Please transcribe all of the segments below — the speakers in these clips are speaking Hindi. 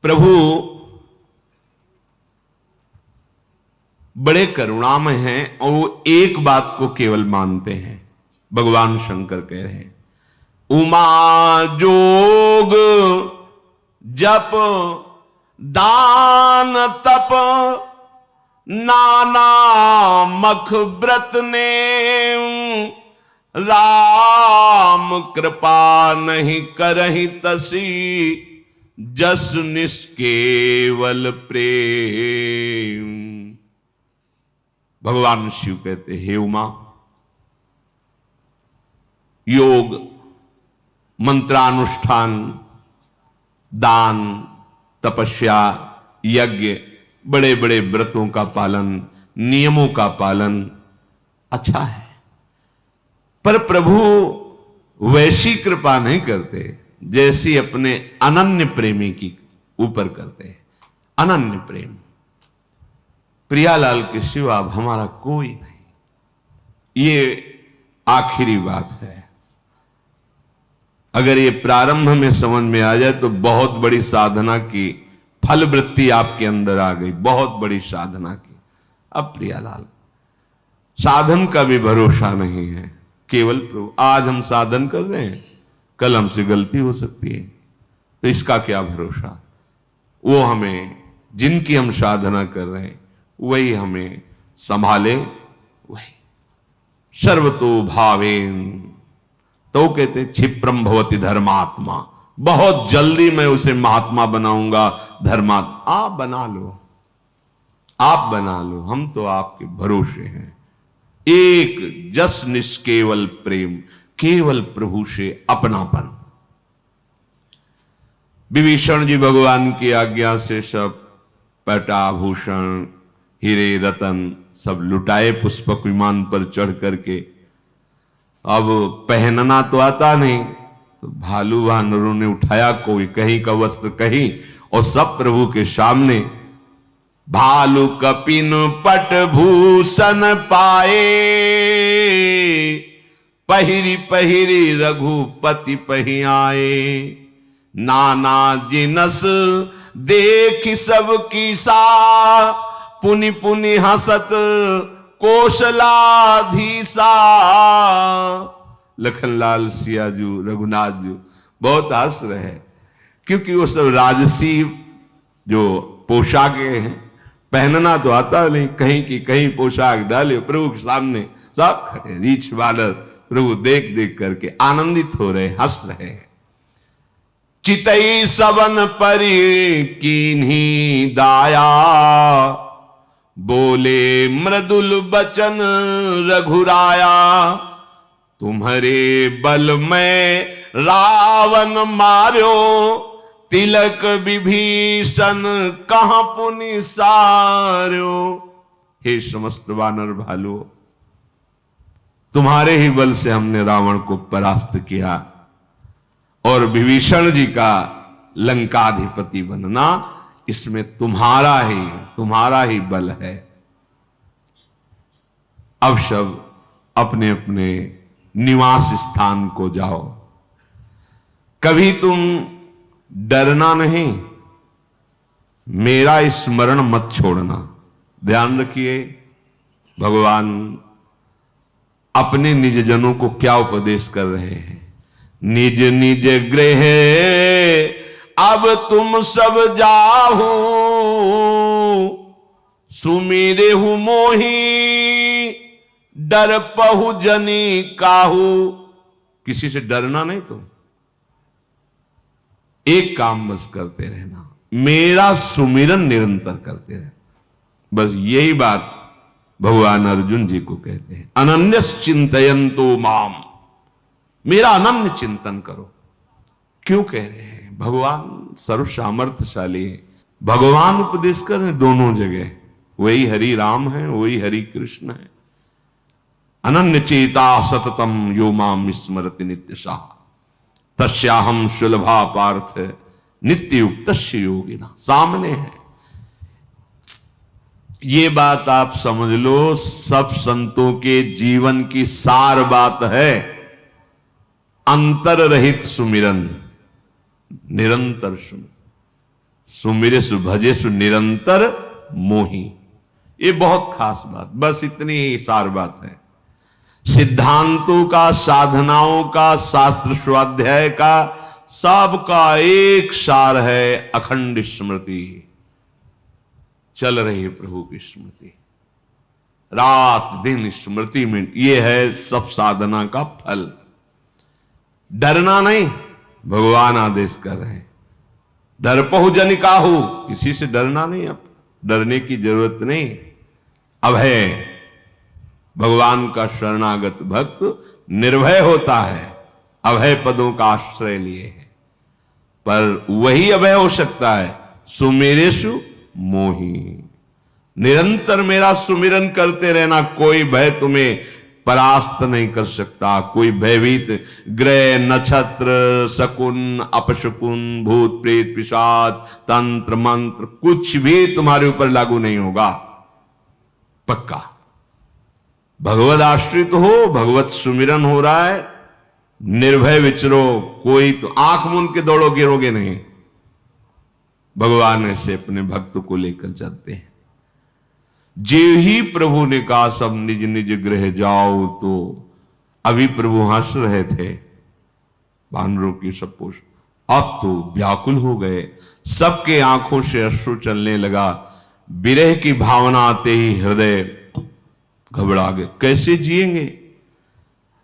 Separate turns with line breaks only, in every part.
प्रभु बड़े करुणामय हैं और वो एक बात को केवल मानते हैं। भगवान शंकर कह रहे हैं, उमा जोग जप दान तप नाना मख व्रत ने, राम कृपा नहीं करहि तसी जस निष्केवल प्रेम। भगवान शिव कहते, हे उमा, योग, मंत्रानुष्ठान, दान, तपस्या, यज्ञ, बड़े बड़े व्रतों का पालन, नियमों का पालन अच्छा है, पर प्रभु वैसी कृपा नहीं करते जैसी अपने अनन्य प्रेमी की ऊपर करते हैं। अनन्य प्रेम, प्रियालाल के सिवा अब हमारा कोई नहीं, ये आखिरी बात है। अगर ये प्रारंभ में समझ में आ जाए तो बहुत बड़ी साधना की फल वृत्ति आपके अंदर आ गई, बहुत बड़ी साधना की। अब प्रियालाल, साधन का भी भरोसा नहीं है, केवल प्रभु। आज हम साधन कर रहे हैं, कल हमसे गलती हो सकती है, तो इसका क्या भरोसा। वो हमें, जिनकी हम साधना कर रहे हैं वही हमें संभाले, वही सर्वतो भावेन। तो कहते क्षिप्रम भवति धर्मात्मा, बहुत जल्दी मैं उसे महात्मा बनाऊंगा, धर्मात्मा। आप बना लो, आप बना लो, हम तो आपके भरोसे हैं। एक जस निष्केवल प्रेम, केवल प्रभु से अपनापन। विभीषण जी भगवान की आज्ञा से सब पटाभूषण, हीरे रतन सब लुटाए पुष्पक विमान पर चढ़ करके। अब पहनना तो आता नहीं, तो भालू वानरों ने उठाया, कोई कहीं का वस्त्र कहीं, और सब प्रभु के सामने। भालू कपिन पट भूषण पाए, पहिरी पहिरी रघुपति पहि आए। नाना जिनस देख सब कीसा, पुनि पुनि हसत कौशलाधीसा। लखनलाल सियाजू, रघुनाथ जी बहुत हंस रहे हैं, क्योंकि वो सब राजसी जो पोशाकें हैं, पहनना तो आता नहीं, कहीं की कहीं पोशाक डाले प्रभु के सामने, सब खड़े रीछ बालर प्रभु देख देख करके आनंदित हो रहे, हंस रहे हैं। चितई सवन परि कीन्ही दाया, बोले मृदुल बचन रघुराया। तुम्हारे बल में रावण मार्यो, तिलक विभीषण कहां पुनि सार्यो। हे समस्त वानर भालू, तुम्हारे ही बल से हमने रावण को परास्त किया, और विभीषण जी का लंकाधिपति बनना, इसमें तुम्हारा ही बल है। अब सब अपने अपने निवास स्थान को जाओ। कभी तुम डरना नहीं, मेरा स्मरण मत छोड़ना। ध्यान रखिए, भगवान अपने निज जनों को क्या उपदेश कर रहे हैं। निज निज गृह अब तुम सब जाहू, सुमिरे हूं मोही डर पहु जनी काहू। किसी से डरना नहीं, तुम एक काम बस करते रहना, मेरा सुमिरन निरंतर करते रहना। बस यही बात भगवान अर्जुन जी को कहते हैं, अनन्यस चिंतयन्तो माम, मेरा अनन्य चिंतन करो। क्यों कह रहे हैं? भगवान सर्व सामर्थ्यशाली है, भगवान उपदेश कर रहे दोनों जगह, वही हरि राम है, वही हरि कृष्ण है। अनन्य चेता सततम यो माम स्मरति नित्यशः, तस्याहम सुलभा पार्थ नित्य युक्तस्य योगिना। सामने है, ये बात आप समझ लो, सब संतों के जीवन की सार बात है। अंतर रहित सुमिरन, निरंतर सुमिरन। सुमिरेसु भजेसु निरंतर मोही। ये बहुत खास बात, बस इतनी ही सार बात है। सिद्धांतों का, साधनाओं का, शास्त्र स्वाध्याय का, सबका एक सार है अखंड स्मृति। चल रही है प्रभु की स्मृति, रात दिन स्मृति में, ये है सब साधना का फल। डरना नहीं, भगवान आदेश कर रहे हैं, डरपहु जन काहू, किसी से डरना नहीं, अब डरने की जरूरत नहीं। अभय, भगवान का शरणागत भक्त निर्भय होता है, अभय पदों का आश्रय लिए है। पर वही अभय हो सकता है सुमेरेशु मोही। निरंतर मेरा सुमिरन करते रहना, कोई भय तुम्हें परास्त नहीं कर सकता। कोई भयभीत ग्रह, नक्षत्र, शकुन, अपशकुन, भूत प्रेत, पिशाच, तंत्र मंत्र, कुछ भी तुम्हारे ऊपर लागू नहीं होगा, पक्का। भगवद आश्रित हो, भगवत सुमिरन हो रहा है, निर्भय विचरो, कोई तो आंख मूंद के दौड़ो गिरोगे नहीं। भगवान ऐसे अपने भक्त को लेकर चलते हैं। जे ही प्रभु ने कहा सब निज निज गृह जाओ, तो अभी प्रभु हंस रहे थे वानरों की सब पोष, अब तो व्याकुल हो गए, सबके आंखों से अश्रु चलने लगा। विरह की भावना आते ही हृदय घबरा गए, कैसे जिएंगे?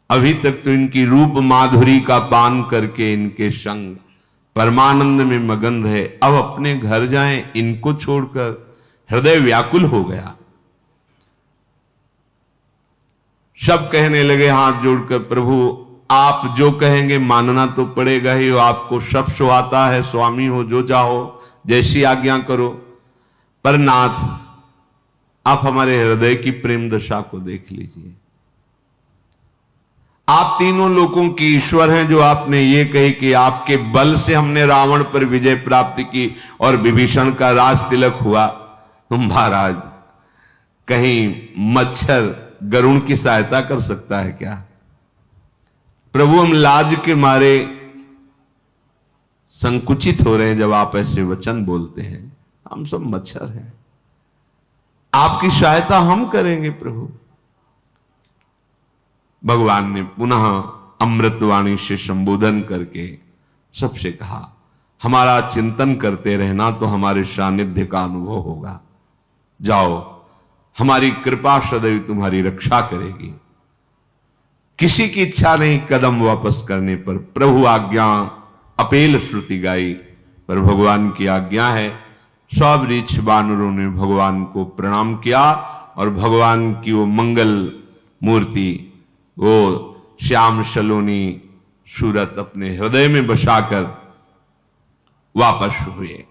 अभी तक तो इनकी रूप माधुरी का पान करके इनके संग परमानंद में मगन रहे, अब अपने घर जाएं इनको छोड़कर। हृदय व्याकुल हो गया। सब कहने लगे हाथ जोड़कर, प्रभु आप जो कहेंगे मानना तो पड़ेगा ही, आपको सब सुहाता है, स्वामी हो, जो चाहो जैसी आज्ञा करो। पर नाथ, आप हमारे हृदय की प्रेम दशा को देख लीजिए। आप तीनों लोगों के ईश्वर हैं, जो आपने ये कही कि आपके बल से हमने रावण पर विजय प्राप्त की और विभीषण का राज तिलक हुआ। महाराज, कहीं मच्छर गरुण की सहायता कर सकता है क्या? प्रभु, हम लाज के मारे संकुचित हो रहे हैं जब आप ऐसे वचन बोलते हैं। हम सब मच्छर हैं, आपकी सहायता हम करेंगे प्रभु। भगवान ने पुनः अमृतवाणी से संबोधन करके सबसे कहा, हमारा चिंतन करते रहना तो हमारे सानिध्य का अनुभव होगा। जाओ, हमारी कृपा सदैव तुम्हारी रक्षा करेगी। किसी की इच्छा नहीं कदम वापस करने पर। प्रभु आज्ञा अपेल श्रुति गाई, पर भगवान की आज्ञा है। सब ऋक्ष वानरों ने भगवान को प्रणाम किया और भगवान की वो मंगल मूर्ति, वो श्याम सलोनी सूरत अपने हृदय में बसाकर वापस हुए।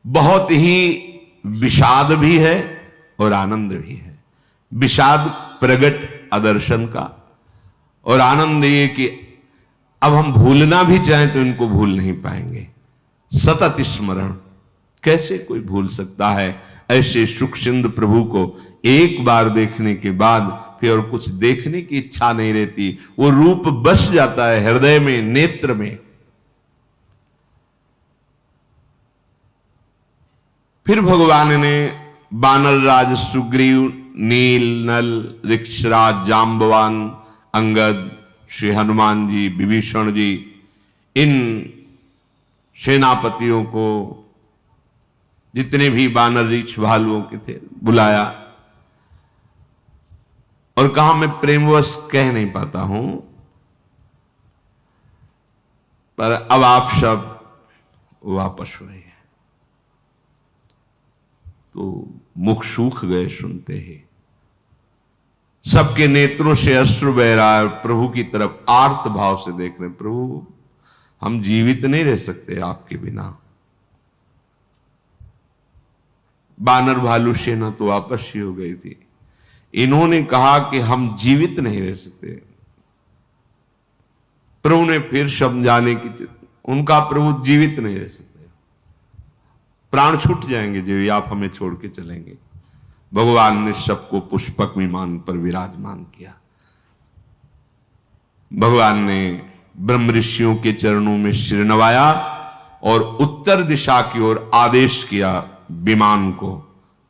बहुत ही विषाद भी है और आनंद भी है। विषाद प्रगट आदर्शन का, और आनंद ये कि अब हम भूलना भी चाहें तो इनको भूल नहीं पाएंगे। सतत स्मरण, कैसे कोई भूल सकता है ऐसे सुख सिंधु प्रभु को? एक बार देखने के बाद फिर और कुछ देखने की इच्छा नहीं रहती, वो रूप बस जाता है हृदय में, नेत्र में। फिर भगवान ने बानर राज सुग्रीव, नील नल, ऋक्षराज, जाम्बवान, अंगद, श्री हनुमान जी, विभीषण जी, इन सेनापतियों को, जितने भी बानर ऋक्ष भालुओं के थे, बुलाया और कहा मैं प्रेमवश कह नहीं पाता हूं, पर अब आप सब वापस हुए। तो मुख सूख गए सुनते ही, सबके नेत्रों से अश्रु बह रहा है। प्रभु की तरफ आर्त भाव से देख रहे, प्रभु हम जीवित नहीं रह सकते आपके बिना। बानर भालू सेना तो वापस ही हो गई थी। इन्होंने कहा कि हम जीवित नहीं रह सकते। प्रभु ने फिर समझाने की, उनका प्रभु जीवित नहीं रह सकते, प्राण छूट जाएंगे जो आप हमें छोड़ के चलेंगे। भगवान ने सबको पुष्पक विमान पर विराजमान किया। भगवान ने ब्रह्म ऋषियों के चरणों में सिर नवाया और उत्तर दिशा की ओर आदेश किया विमान को।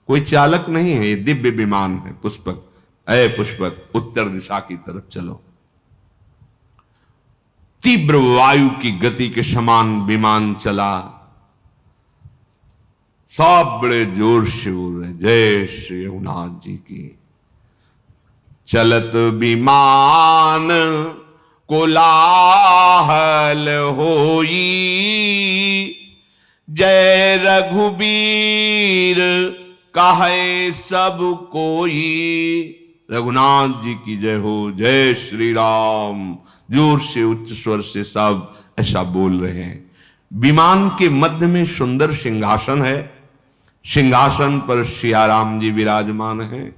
कोई चालक नहीं है, ये दिव्य विमान है। पुष्पक, अय पुष्पक, उत्तर दिशा की तरफ चलो। तीव्र वायु की गति के समान विमान चला। सब बड़े जोर से बोल रहे जय श्री रघुनाथ जी की। चलत विमान कोलाहल होई, जय रघुबीर कहे सब कोई। रघुनाथ जी की जय हो, जय श्री राम। जोर से उच्च स्वर से सब ऐसा बोल रहे हैं। विमान के मध्य में सुंदर सिंहासन है। सिंहासन पर सिया राम जी विराजमान हैं।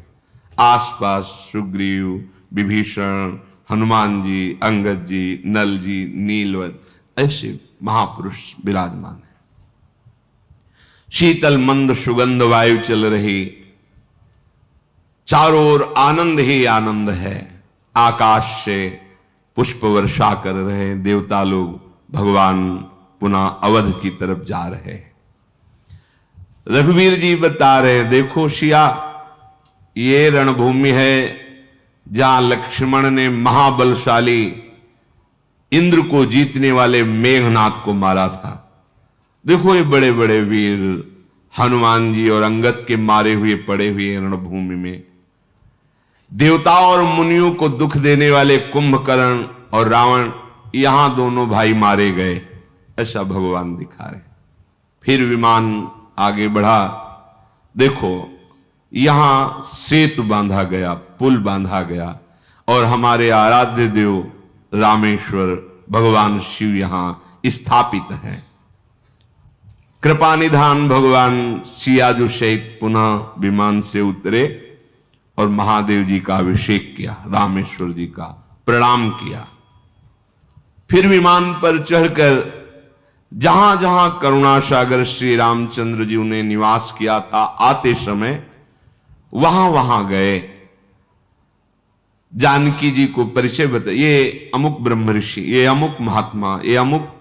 आसपास सुग्रीव, विभीषण, हनुमान जी, अंगद जी, नल जी, नीलवत ऐसे महापुरुष विराजमान हैं। शीतल मंद सुगंध वायु चल रही, चारों ओर आनंद ही आनंद है। आकाश से पुष्प वर्षा कर रहे देवता लोग। भगवान पुनः अवध की तरफ जा रहे हैं। रघुवीर जी बता रहे, देखो सिया, ये रणभूमि है जहां लक्ष्मण ने महाबलशाली इंद्र को जीतने वाले मेघनाथ को मारा था। देखो ये बड़े बड़े वीर हनुमान जी और अंगद के मारे हुए पड़े हुए रणभूमि में। देवताओं और मुनियों को दुख देने वाले कुंभकर्ण और रावण, यहां दोनों भाई मारे गए। ऐसा भगवान दिखा रहे। फिर विमान आगे बढ़ा। देखो यहां सेतु बांधा गया, पुल बांधा गया और हमारे आराध्य देव रामेश्वर भगवान शिव यहां स्थापित हैं। कृपा निधान भगवान सियाजु सहित पुनः विमान से उतरे और महादेव जी का अभिषेक किया, रामेश्वर जी का प्रणाम किया। फिर विमान पर चढ़कर जहां जहां करुणा सागर श्री रामचंद्र जी ने निवास किया था, आते समय वहां वहां गए। जानकी जी को परिचय बता, ये अमुक ब्रह्म ऋषि, ये अमुक महात्मा, ये अमुक।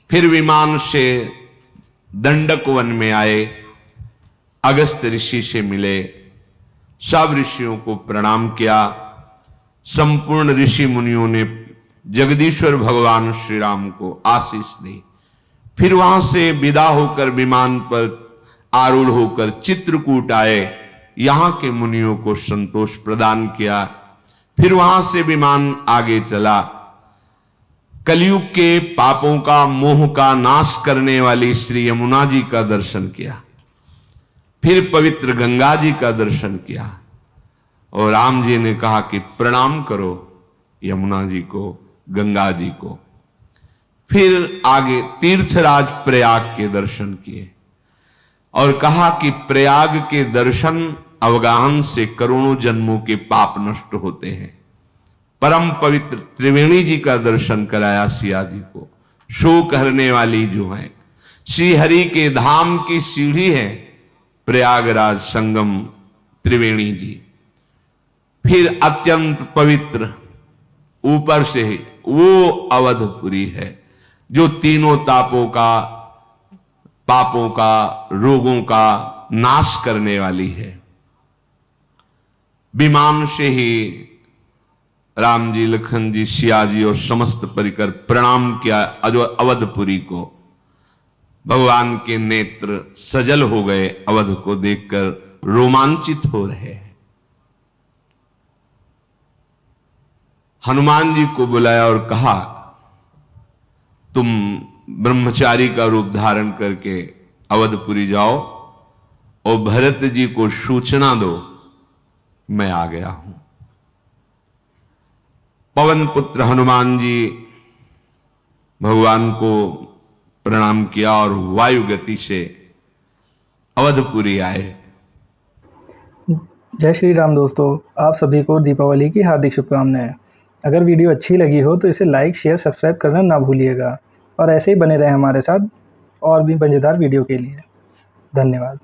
फिर विमान से दंडक वन में आए, अगस्त ऋषि से मिले, सब ऋषियों को प्रणाम किया। संपूर्ण ऋषि मुनियों ने जगदीश्वर भगवान श्री राम को आशीष दी। फिर वहां से विदा होकर विमान पर आरूढ़ होकर चित्रकूट आए, यहां के मुनियों को संतोष प्रदान किया। फिर वहां से विमान आगे चला, कलयुग के पापों का, मोह का नाश करने वाली श्री यमुना जी का दर्शन किया। फिर पवित्र गंगा जी का दर्शन किया और राम जी ने कहा कि प्रणाम करो यमुना जी को, गंगा जी को। फिर आगे तीर्थराज प्रयाग के दर्शन किए और कहा कि प्रयाग के दर्शन अवगाहन से करोड़ों जन्मों के पाप नष्ट होते हैं। परम पवित्र त्रिवेणी जी का दर्शन कराया सिया जी को। शोक हरने वाली जो है श्री हरि के धाम की सीढ़ी है प्रयागराज संगम त्रिवेणी जी। फिर अत्यंत पवित्र ऊपर से वो अवधपुरी है जो तीनों तापों का, पापों का, रोगों का नाश करने वाली है। विमान से ही राम जी, लखन जी, सिया जी और समस्त परिकर प्रणाम किया अवधपुरी को। भगवान के नेत्र सजल हो गए, अवध को देखकर रोमांचित हो रहे हैं। हनुमान जी को बुलाया और कहा, तुम ब्रह्मचारी का रूप धारण करके अवधपुरी जाओ और भरत जी को सूचना दो मैं आ गया हूं। पवन पुत्र हनुमान जी भगवान को प्रणाम किया और वायु गति से अवधपुरी आए।
जय श्री राम दोस्तों, आप सभी को दीपावली की हार्दिक शुभकामनाएं। अगर वीडियो अच्छी लगी हो तो इसे लाइक, शेयर, सब्सक्राइब करना ना भूलिएगा और ऐसे ही बने रहें हमारे साथ और भी मज़ेदार वीडियो के लिए। धन्यवाद।